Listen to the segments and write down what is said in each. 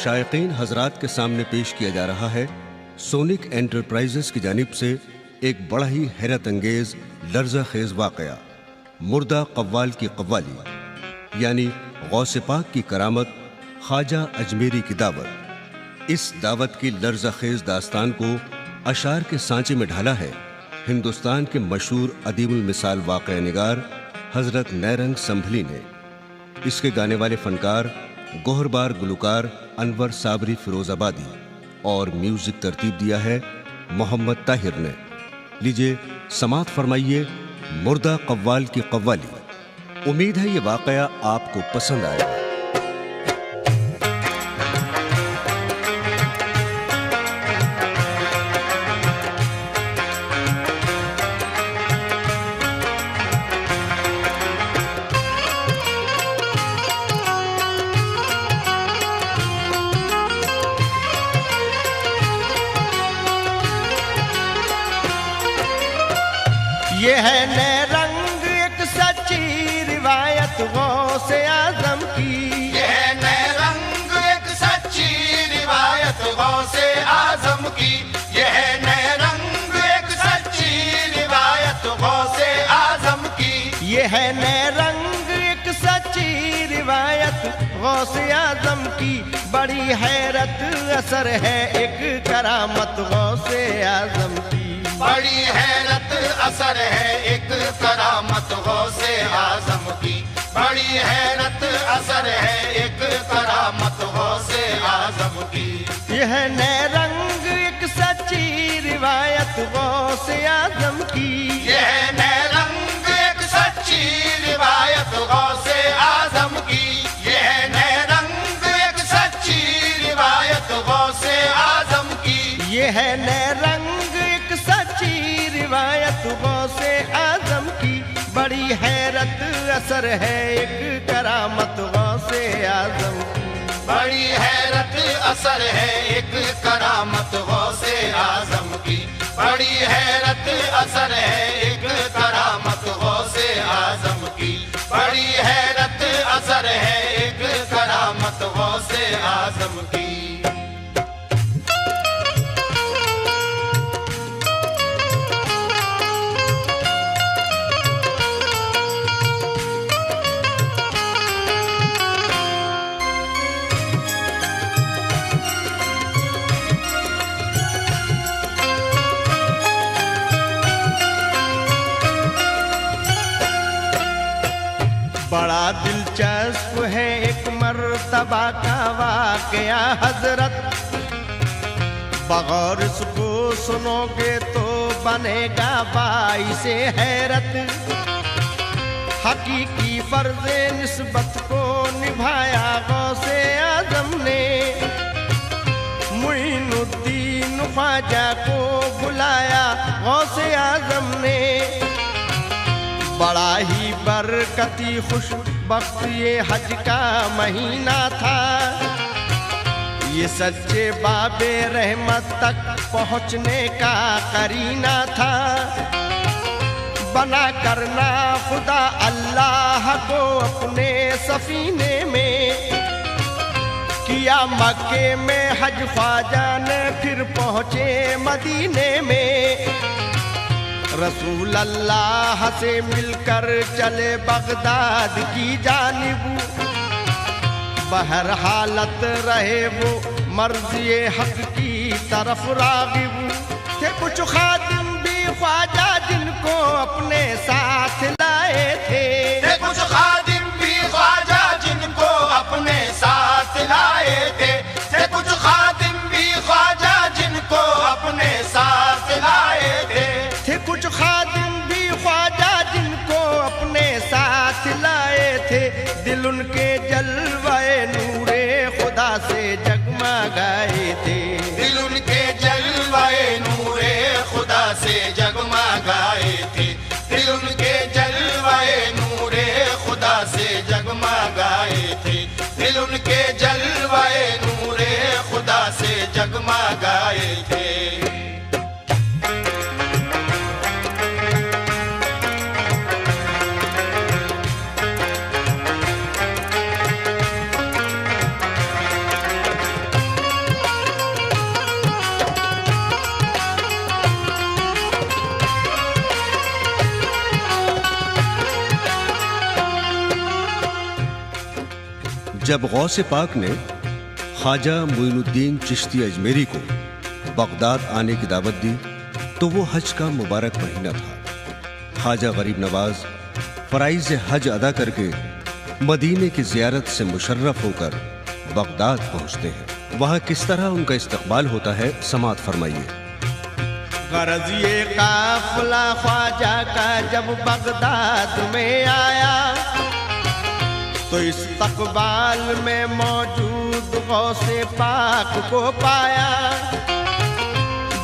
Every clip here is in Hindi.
शायकीन हजरात के सामने पेश किया जा रहा है सोनिक एंटरप्राइजेस की जानिब से एक बड़ा ही हैरत अंगेज लर्जा खेज वाकया, मुर्दा कव्वाल की कव्वाली यानी गौसे पाक की करामत, ख्वाजा अजमेरी की दावत। इस दावत की लर्जा खेज दास्तान को अशार के सांचे में ढाला है हिंदुस्तान के मशहूर अदीमुल मिसाल वाक़या निगार हजरत नैरंग संभली ने। इसके गाने वाले फनकार गोहरबार गुलकार अनवर साबरी फिरोजाबादी और म्यूजिक तरतीब दिया है मोहम्मद ताहिर ने। लीजिए समात फरमाइए मुर्दा कव्वाल की कव्वाली। उम्मीद है ये वाकया आपको पसंद आएगा। ये है नैरंग एक सच्ची रिवायत गौसे आजम की। ये है नैरंग एक सच्ची रिवायत गौसे आजम की। ये है नैरंग एक सच्ची रिवायत गौसे आजम की। ये है नैरंग एक सच्ची रिवायत गौसे आजम की। बड़ी हैरत असर है एक करामत गौसे आजम की। बड़ी हैरत असर है एक करामत गौसे आजम की। बड़ी हैरत असर है एक करामत गौसे आजम की। यह नैरंग एक सच्ची रिवायत गौसे आजम की। यह नैरंग एक सच्ची रिवायत गौसे आजम की। यह नैरंग एक सच्ची रिवायत गौसे आजम की। यह नैरंग एक सच्ची रिवायत गौसे आजम की। बड़ी हैरत असर है एक करामत गौसे आजम की। बड़ी हैरत असर है एक करामत गौसे आजम की। बड़ी हैरत असर है एक करामत गौसे आजम की। बड़ी हैरत असर है एक करामत गौसे आजम की। बड़ा दिलचस्प है एक मर्तबा का वाकया हजरत। बगौर इसको सुनोगे तो बनेगा बाइसे हैरत। हकीकी फर्ज़े निस्बत को निभाया गौसे आजम ने। मुइनुद्दीन ख्वाजा को बुलाया गौसे आजम ने। बड़ा ही बरकती खुशबख्त ये हज का महीना था। ये सच्चे बाबे रहमत तक पहुँचने का करीना था। बना करना खुदा अल्लाह को अपने सफीने में। किया मक्के में हज ख्वाजा ने फिर पहुँचे मदीने में। रसूल अल्लाह से मिलकर चले बगदाद की जानिब। बहर हालत रहे वो मर्ज़ी हक की तरफ रागिब। थे कुछ खादिम भी ख्वाजा जिनको अपने साथ लाए थे। थे कुछ खादिम भी ख्वाजा जिनको अपने साथ लाए थे। थे कुछ खादिम भी ख्वाजा जिनको अपने साथ लाए थे। थे कुछ खादिम भी ख्वाजा जिनको अपने साथ लाए थे। दिल उनके जलवाए नूरे खुदा से जगमगाए थे। दिल उनके जलवाए नूरे खुदा से जगमगाए थे। दिल उनके जलवाए नूरे खुदा से जगमगाए थे। दिल उनके जलवाए नूरे खुदा से जगमगाए थे। जब गौसे पाक ने ख्वाजा मोइनुद्दीन चिश्ती अजमेरी को बगदाद आने की दावत दी तो वो हज का मुबारक महीना था। ख्वाजा गरीब नवाज फराइज़ हज अदा करके मदीने की ज़ियारत से मुशर्रफ होकर बगदाद पहुंचते हैं। वहां किस तरह उनका इस्तकबाल होता है, समात फरमाइए। गरज ये काफिला ख्वाजा का जब बगदाद में आया तो इस्तकबाल में मौजूद गौसे पाक को पाया।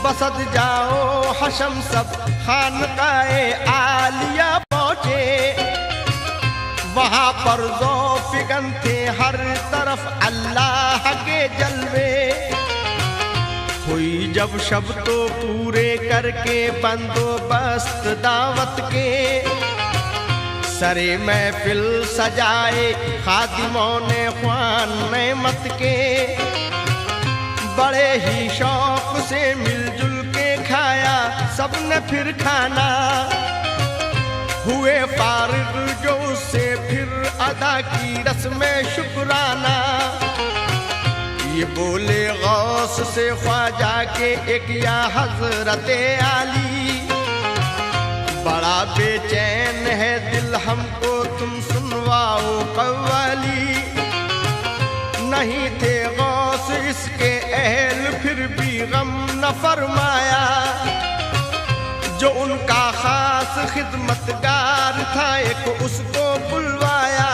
बसत जाओ हशम सब खानकाए आलिया पहुंचे, वहां पर ज़ौफ़िगन थे हर तरफ अल्लाह के जलवे। हुई जब शब तो पूरे करके बंदोबस्त दावत के, सरे महफिल सजाए खादिमों ने ख्वान नेमत के। बड़े ही शौक से मिलजुल के खाया सबने फिर खाना, हुए फारिग जो उससे फिर अदा की रस्म शुक्राना। ये बोले गौस से ख्वाजा के एक या हजरत आली, बड़ा बेचैन है दिल हमको तुम सुनवाओ कव्वाली। नहीं थे गौस इसके अहल फिर भी गम न फरमाया, जो उनका खास खिदमतगार था एक उसको बुलवाया।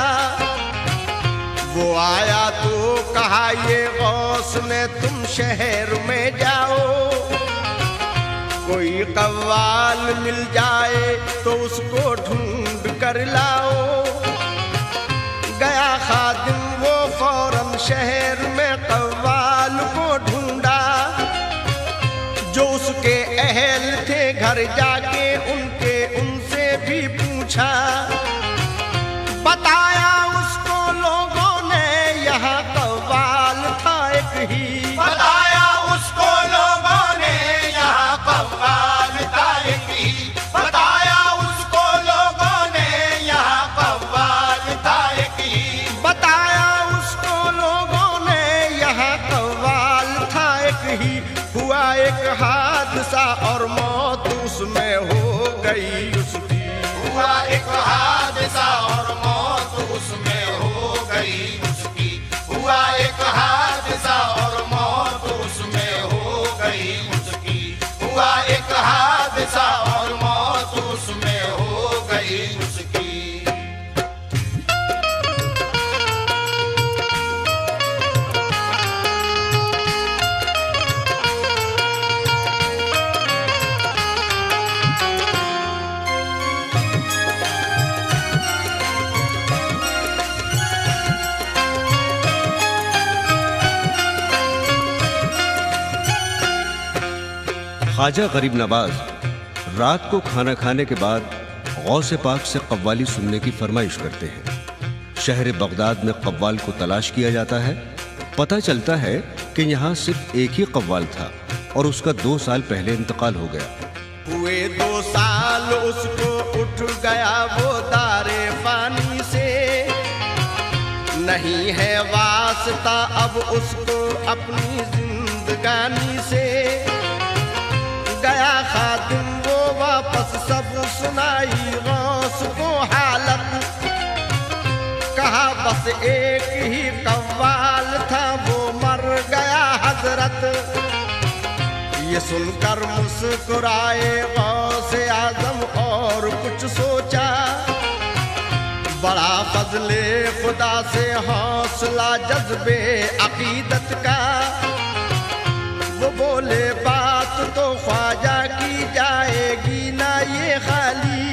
वो आया तो कहा ये गौस ने तुम शहर में जाओ, कोई कव्वाल मिल जाए तो उसको ढूंढ कर लाओ। गया खादिम वो फौरन शहर में कव्वाल को ढूंढा, जो उसके अहल थे घर जाके उनसे भी पूछा। बताया उसको लोगों ने यहाँ कव्वाल था एक ही, बताया उसको लोगों ने यहाँ कव्वाल था एक ही, बताया उसको लोगों ने यहाँ कव्वाल था एक ही, बताया उसको लोगों ने यहाँ कव्वाल था एक ही। हुआ एक हादसा और मौत उसमें हो गई उसकी, हुआ एक हादसा और मौत उसमें हो गई उसकी, हुआ एक हादसा और मौत उसमें हो गई उसकी, हुआ एक हादसा और मौत उसमें हो गई उसकी। ख्वाजा गरीब नवाज रात को खाना खाने के बाद गौसे पाक से कव्वाली सुनने की फरमाइश करते हैं। शहर बगदाद में कव्वाल को तलाश किया जाता है। पता चलता है कि यहाँ सिर्फ एक ही कव्वाल था और उसका 2 साल पहले इंतकाल हो गया। हुए 2 साल उसको उठ गया वो दारे फानी से, नहीं है वास्ता अब उसको अपनी जिंदगानी से। गया खादिम वो वापस सब सुनाई गौस को हालत, कहा बस एक ही कव्वाल था वो मर गया हजरत। ये सुनकर मुस्कुराए गौसे आजम और कुछ सोचा, बड़ा फजले खुदा से हौसला जज्बे अकीदत का। वो बोले बात तो ख्वाजा की जाएगी ना ये खाली,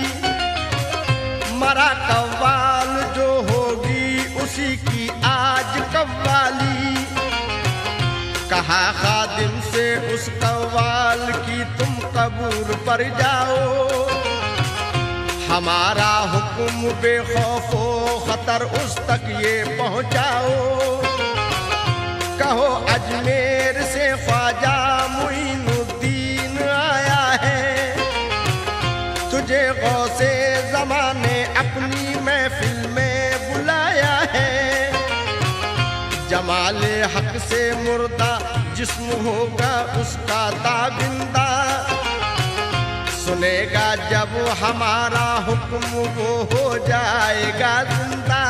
मरा कव्वाल जो होगी उसी की आज कव्वाली। कहा खादिम से उस कव्वाल की तुम कबूर पर जाओ, हमारा हुक्म बेखौफो खतर उस तक ये पहुंचाओ। कहो अजमेर से ख्वाजा मोइनुद्दीन आया है, तुझे गौसे ज़माने अपनी महफिल में बुलाया है। जमाले हक से मुर्दा जिस्म होगा उसका ताबिंदा। सुनेगा जब हमारा हुक्म वो हो जाएगा जिंदा।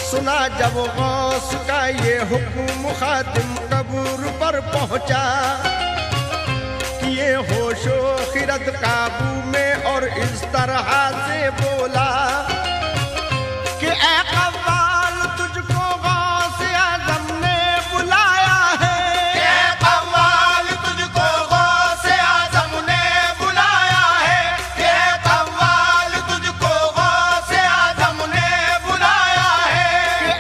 सुना जब गौस का ये हुक्म खातिम कब्र पर पहुंचा, किए होशो खिरत काबू में और इस तरह से बोला कि ऐ कव्वाल तुझको गौस आज़म ने बुलाया है। ऐ कव्वाल तुझको गौस आज़म ने बुलाया है। ऐ कव्वाल तुझको गौस आज़म ने बुलाया है।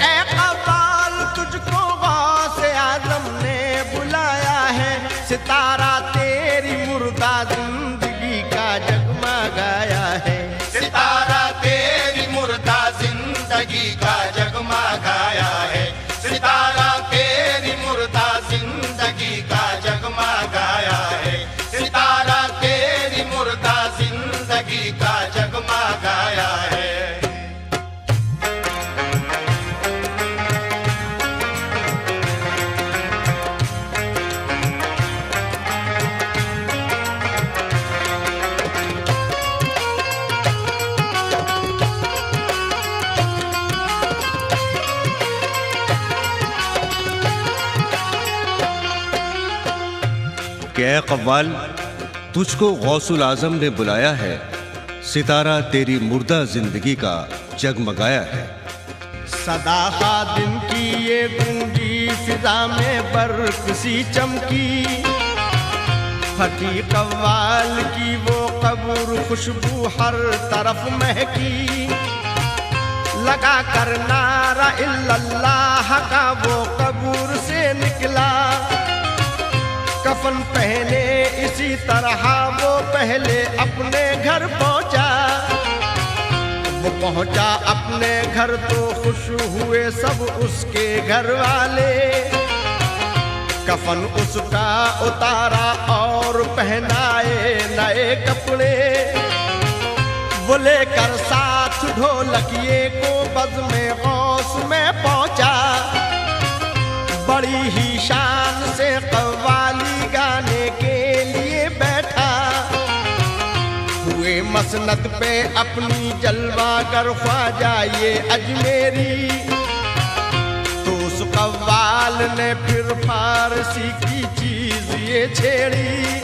ऐ कव्वाल तुझको गौस आज़म ने बुलाया है। सितारा तेरी मुर्दा जिंदगी का जगमगाया है। सितारा तेरी मुर्दा जिंदगी का जगमगाया है। सितारा तेरी मुर्दा जिंदगी का जगमगाया है। सितारा तेरी मुर्दा जिंदगी का जगमगाया है। कि ऐ कव्वाल तुझको गौसुल आजम ने बुलाया है। सितारा तेरी मुर्दा जिंदगी का जगमगाया है। सदा खादिम की ये गूंजी फिजा में बर्क सी चमकी। फटी कव्वाल की वो कब्र खुशबू हर तरफ महकी। लगा कर नारा इल्लल्लाह का वो कब्र से निकला। कफन पहने इसी तरह वो पहले अपने घर पहुंचा। वो पहुंचा अपने घर तो खुश हुए सब उसके घर वाले। कफन उसका उतारा और पहनाए नए कपड़े। वो लेकर साथ ढोलकिए को बज़्म गौस में पहुंचा। बड़ी ही शान से कव्वाली गाने के लिए बैठा। हुए मसनद पे अपनी जलवा कर ख्वाजा ये अजमेरी। तो उस कव्वाल ने फिर फारसी की चीज ये छेड़ी।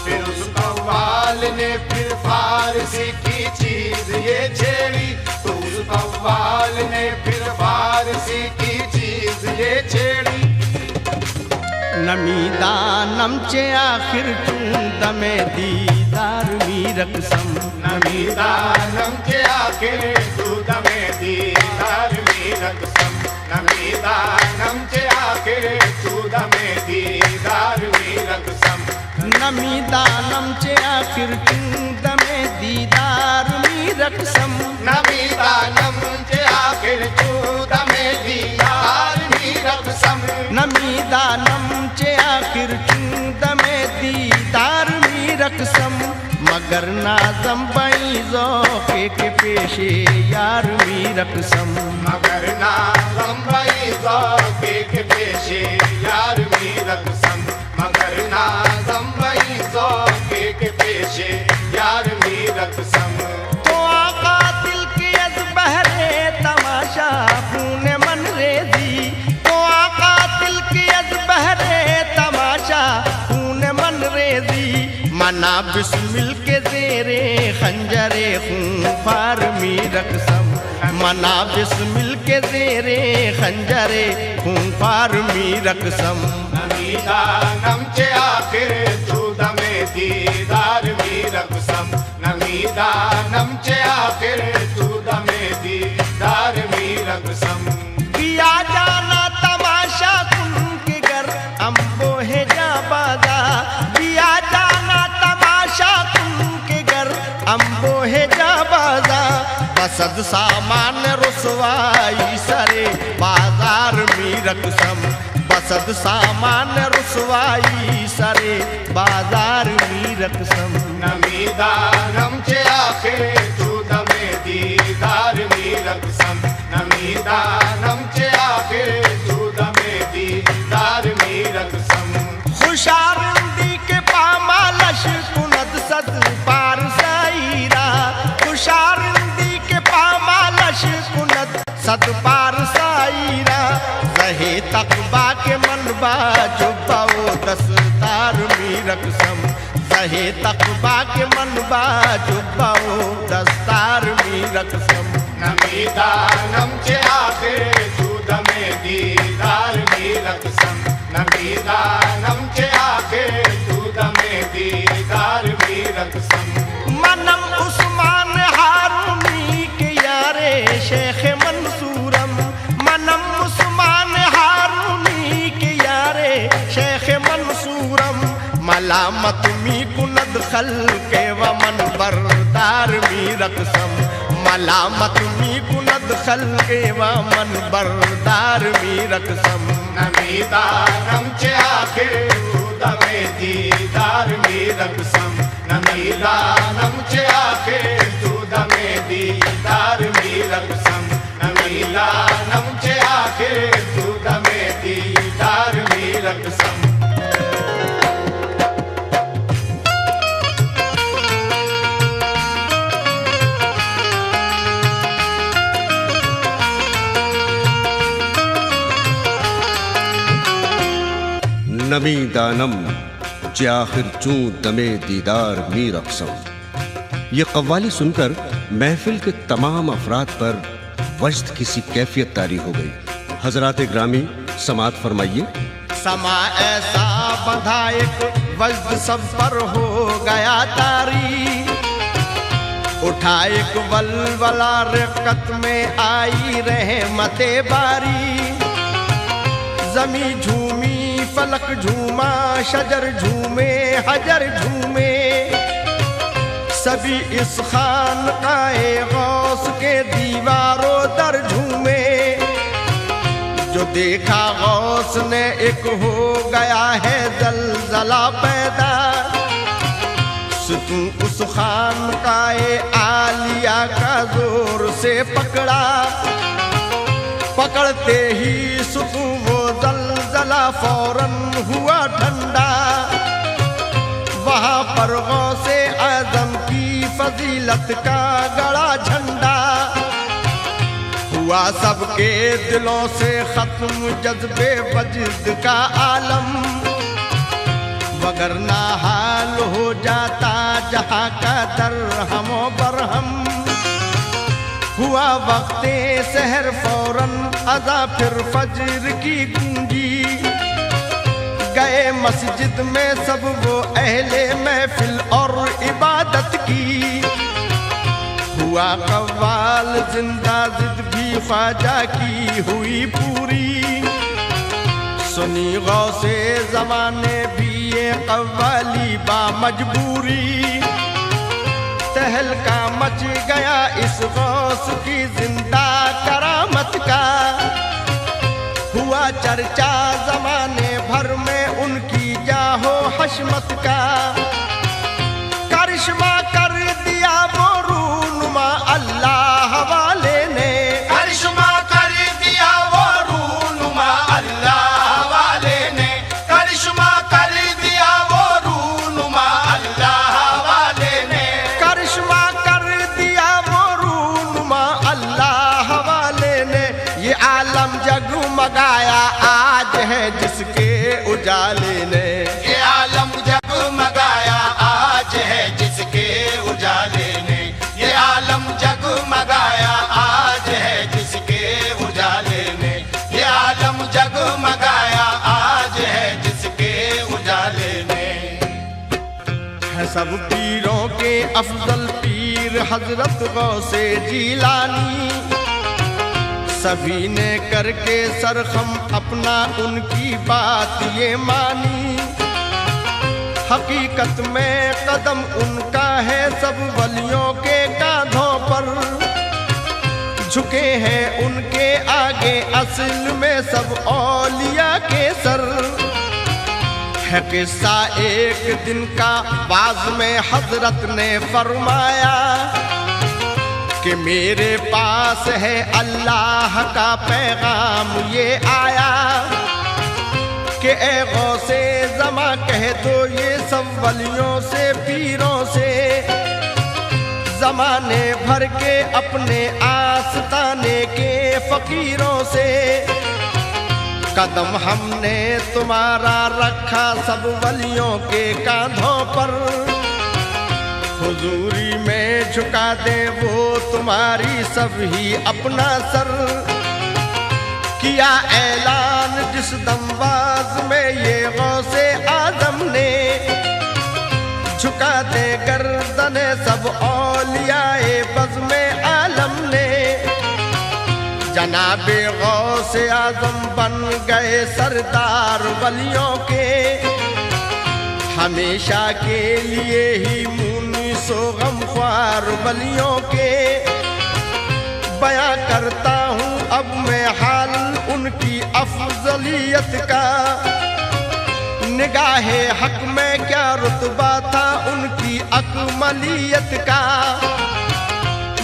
फिर उस कव्वाल ने फिर फारसी की चीज ये छेड़ी। तो उस कव्वाल ने फिर फारसी की चीज ये छेड़ी। नमी दानम चे आखिर चूं दमे दीदार मी रकसम। नमी दानम के आखिर तू दमे दीदार मी रकसम। नमी दानम के आखिर तू दमे दीदार मी रकसम। नमी दानम चे आखिर चूं दमे दीदार मी रकसम। नमी दानम के आखिर तू दमे दीदार मी रकसम। नमी दानम चे आखिर चूं दमे दीदार मी रकसम। मगर नाज़म बई ज़ौक़े के पेशे यार मी रकसम। मगर नाज़म बई ज़ौक़े के पेशे यार मी रकसम। मगर नाज़म बई ज़ौक़े के पेशे यार मी रकसम। तो आका दिल के अज़ बहरे तमाशा खून मन रेजी। तो आका दिल के अज़ बहरे तमाशा खून मन रेजी। मना बिस्मिल के ज़ेरे खंजरे खून फार मी रकसम। मना बिस्मिल के ज़ेरे खंजरे खून फार मी रकसम। नमी दानम के आखिर तू दमे दीदार मी रकसम। नमी दानम के आखिर तू दमे दीदार मी रकसम। किया जाना तमाशा उनके घर अम्बो है जाबादा। किया जाना तमाशा उनके घर अम्बो है जाबादा। बसद सामान रुसवाई सरे बाजार मी रकसम। बसद सामान रुसवाई सरे बाजार मी रकसम। नमी दानम के आखिर तू दमे दीदार मी रकसम। नमी दानम के सहे तकबा के मनबा जुब्बाओ दस्तार मी रकसम सहे तकबा के मनबा जुब्बाओ दस्तार मी रकसम नमीदानम चे आखिर दूध में दीदार मी रकसम नमीदानम चे आखिर दूध में दीदार मी रकसम मनम उस्मान हारूनी के यारे शेख मंसूरम मनम उस्मान हारूनी के यारे शेख मंसूरम मलामत मी कुनद खल के वमन बरदार मी रकसम मलामत मी कुनद खल के वमन बरदार मी रकसम नमीदानम चे आखिर दूध में दीदार मी रकसम नमीदानम चे आखिर दूध में दीदार मी रकसम नमीदानम चे आखिर दूध में दीदार मी रकसम नमी दानम जाखिर चूं दमे दीदार मी रक्सम। ये कव्वाली सुनकर महफिल के तमाम अफराद पर वजद की सी कैफियत तारी हो गई। हजरात ग्रामी समात फरमाइए। समा ऐसा बंधा एक वजद सब पर हो गया तारी उठा एक वलवला रिक्कत में आई रहमते बारी जमी झूमी फलक झूमा शजर झूमे हजर झूमे सभी इस खानकाए गौस के दीवारों दर झूमे जो देखा गौस ने एक हो गया है जलजला पैदा सुतू उस खानकाए आलिया का जोर से पकड़ा पकड़ते ही सुतू वो जलजला फौरन हुआ ठंडा वहां पर गौसे आजम की फजीलत का गड़ा झंडा हुआ सबके दिलों से खत्म जज्बे वजद का आलम वगरना हाल हो जाता जहां का दरहमो बरहम हुआ वक्ते सहर फौरन अज़ा फिर फज्र की गूंजी गए मस्जिद में सब वो अहले महफिल और इबादत की हुआ कव्वाल जिंदा जिद भी ख्वाजा की हुई पूरी सुनी गौसे ज़माने भी ये कव्वाली बा मजबूरी तहलका मच गया इस गौस की जिंदा करामत का हुआ चर्चा जमाने भर में उनकी जाहो हशमत का करिश्मा कर दिया वो रूनुमा अल्लाह वाले ने करिश्मा कर दिया वो रूनुमा अल्लाह वाले ने करिश्मा कर दिया वो रूनुमा अल्लाह वाले ने करिश्मा कर दिया वो रूनुमा अल्लाह वाले ने ये आलम जगमगाया आज है जिसके उजाले ने ये आलम जगमगाया आज है जिसके उजाले ने ये आलम जगमगाया आज है जिसके उजाले ने ये आलम जगमगाया आज है जिसके उजाले ने है सब पीरों के अफजल पीर हजरत गौसे जीलानी सभी ने करके सरखम अपना उनकी बात ये मानी हकीकत में कदम उनका है सब वलियों के कांधों पर झुके हैं उनके आगे असल में सब औलिया के सर है किस्सा एक दिन का बाज में हजरत ने फरमाया कि मेरे पास है अल्लाह का पैगाम ये आया कि ए गौसे ज़मा कह दो ये सब वलियों से पीरों से ज़माने भर के अपने आस्ताने के फ़कीरों से कदम हमने तुम्हारा रखा सब वलियों के कांधों पर, हुजूरी में झुका दे वो तुम्हारी सब ही अपना सर। किया ऐलान जिस दमबाज में ये गौसे आजम ने, झुका दे गर्दने सब औलियाए बज़्म आलम ने। जनाबे गौसे आजम बन गए सरदार वलियों के, हमेशा के लिए ही मुनीसो गमख्वार वलियों के। बयां करता हूँ अब मैं हाल उनकी अफजलियत का, निगाहे हक में क्या रुतबा था उनकी अकमलियत का।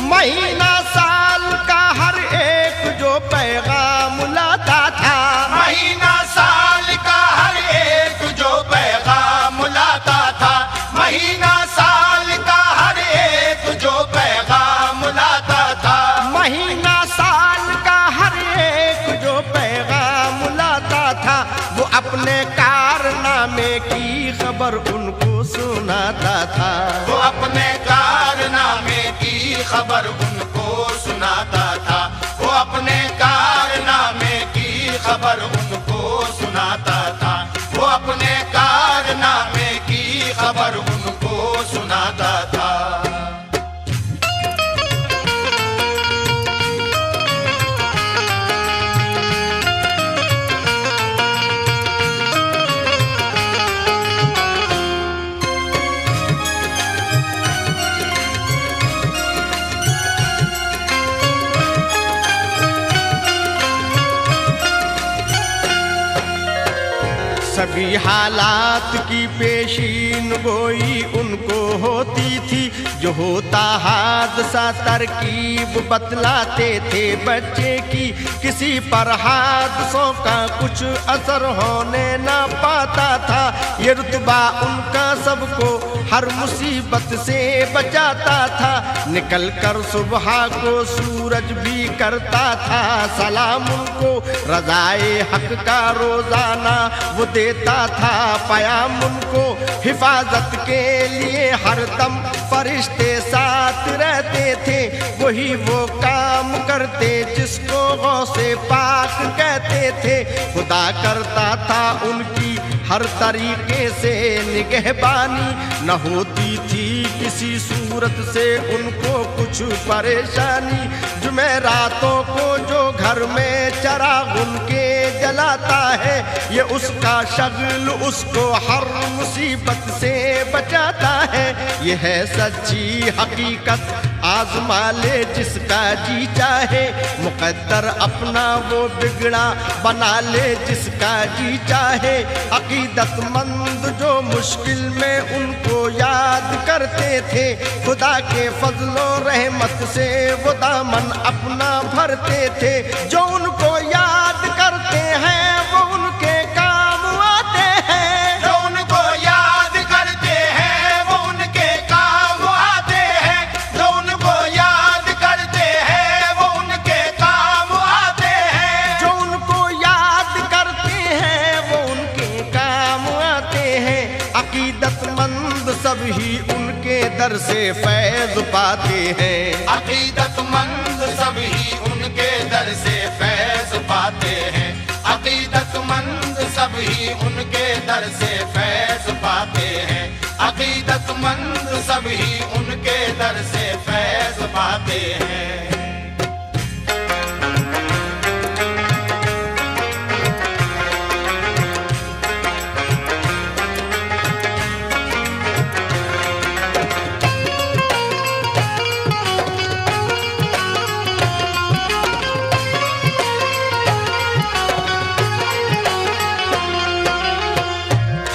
महीना साल का हर एक जो पैगाम लाता था, महीना साल का हर एक जो पैगाम लाता था, महीना साल का हर एक जो पैगाम लाता था, महीना साल का हर एक जो पैगाम लाता था। वो अपने कारनामे की खबर उनको सुनाता था, वो अपने कारनामे की खबर उनको सुनाता था, वो अपने कारनामे की खबर उनको सुनाता था, वो अपने कारनामे की खबर उनको सुनाता था। सभी हालात की पेशीन गोई उनको होती थी, जो होता हादसा तरकीब बतलाते थे बच्चे की। किसी पर हादसों का कुछ असर होने ना पाता था, ये रुतबा उनका सबको हर मुसीबत से बचाता था। निकल कर सुबह को सूरज भी करता था सलाम उनको, रज़ाए हक का रोजाना वो देता था पयाम उनको। हिफाजत के लिए हरदम फरिश्ते साथ रहते थे, वही वो काम करते जिसको गौसे पाक कहते थे। खुदा करता था उनकी हर तरीके से निगहबानी, न होती थी किसी सूरत से उनको कुछ परेशानी। जुमेरातों को जो घर में चराग उनके जलाता है, ये उसका शगल उसको हर मुसीबत से बचाता है। ये है सच्ची हकीकत, आज़मा ले जिसका जी चाहे। मुक़द्दर अपना वो बिगड़ा बना ले जिसका जी चाहे। अकीदतमंद जो मुश्किल में उनको याद करते थे, खुदा के फजलो रहमत से वो दामन अपना भरते थे। जो उनको याद करते हैं वो उनके काम आते हैं, जो उनको याद करते हैं वो उनके काम आते हैं, जो उनको याद करते हैं वो उनके काम आते हैं, जो उनको याद करते हैं वो उनके काम आते हैं। अकीदतमंद सब ही उनके दर से फैज़ पाते हैं, अकीदतमंद सभी उनके दर से फैज़ पाते हैं, अकीदतमंद सभी उनके दर से फैज़ पाते हैं, अकीदतमंद सभी उनके दर से फैज़ पाते हैं।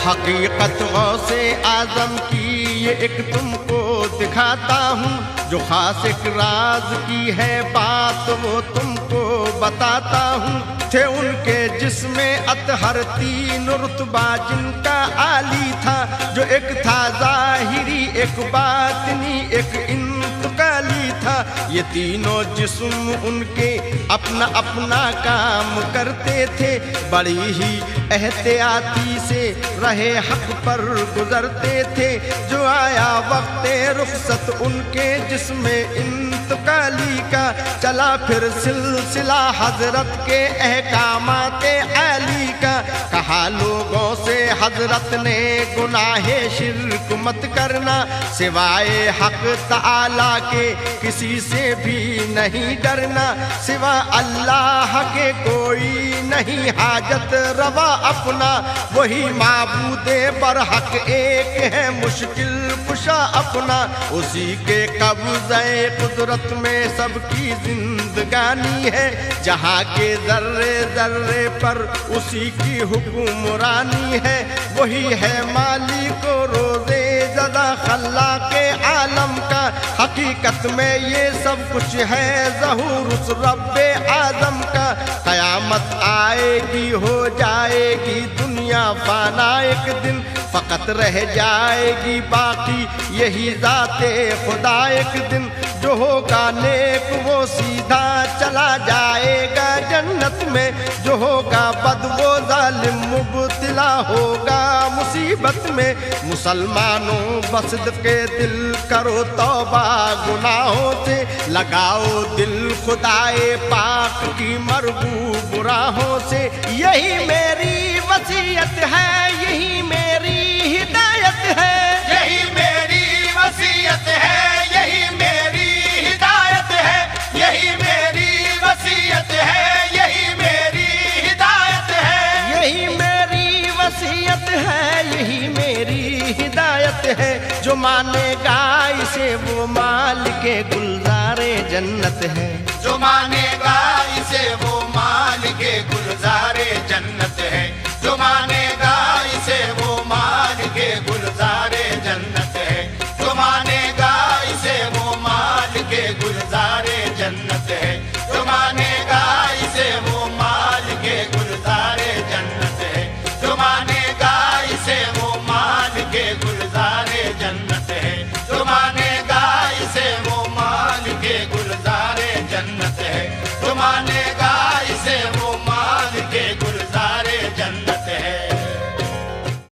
हकीकत गौसे आजम की ये एक तुमको दिखाता हूँ, जो खास एक राज की है बात वो तुमको बताता हूँ। थे उनके जिसमें अतहर तीन रुतबा जिनका आली था, जो एक था ज़ाहिरी, एक बातिनी, एक इंतकाली था। था। ये तीनों जिस्म उनके अपना अपना काम करते थे, बड़ी ही एहतियाती से रहे हक पर गुजरते थे। जो आया वक्त रुखसत उनके जिस्म इंतकाली का, चला फिर सिलसिला हजरत के अहकामाते आली का। कहा लोगों से हजरत ने गुनाहे शिर्क मत करना, सिवाय हक ताला के किसी से भी नहीं डरना। सिवा अल्लाह के कोई नहीं हाजत रवा अपना, वही माबूदे बरहक एक है मुश्किल कुशा अपना। उसी के कब्ज़े कुदरत में सबकी जिंदगानी है, जहाँ के जर्रे जर्रे पर उसी की हुक्मरानी है। वही है मालिक रोज़े ज़दा खल्ला के आलम का, हकीकत में ये सब कुछ है ज़हूर उस रब्बे आज़म का। क़यामत आएगी हो जाएगी दुनिया फाना एक दिन, फ़कत रह जाएगी बाकी यही ज़ाते खुदा एक दिन। जो होगा नेक वो सीधा चला जाएगा जन्नत में, जो होगा बद वो जालिम मुब्तला होगा मुसीबत में। मुसलमानों बस के दिल करो तौबा गुनाहों से, लगाओ दिल खुदाए पाक की मरबूब राहों से। यही मेरी वसीयत है, यही मेरी हिदायत है, यही मेरी वसीयत है, यही मेरी हिदायत है, यही मेरी वसीयत है, यही मेरी हिदायत है। यही मेरी वसीयत है, यही मेरी हिदायत है। जो मानेगा इसे वो माल के गुलजारे जन्नत है, जो मानेगा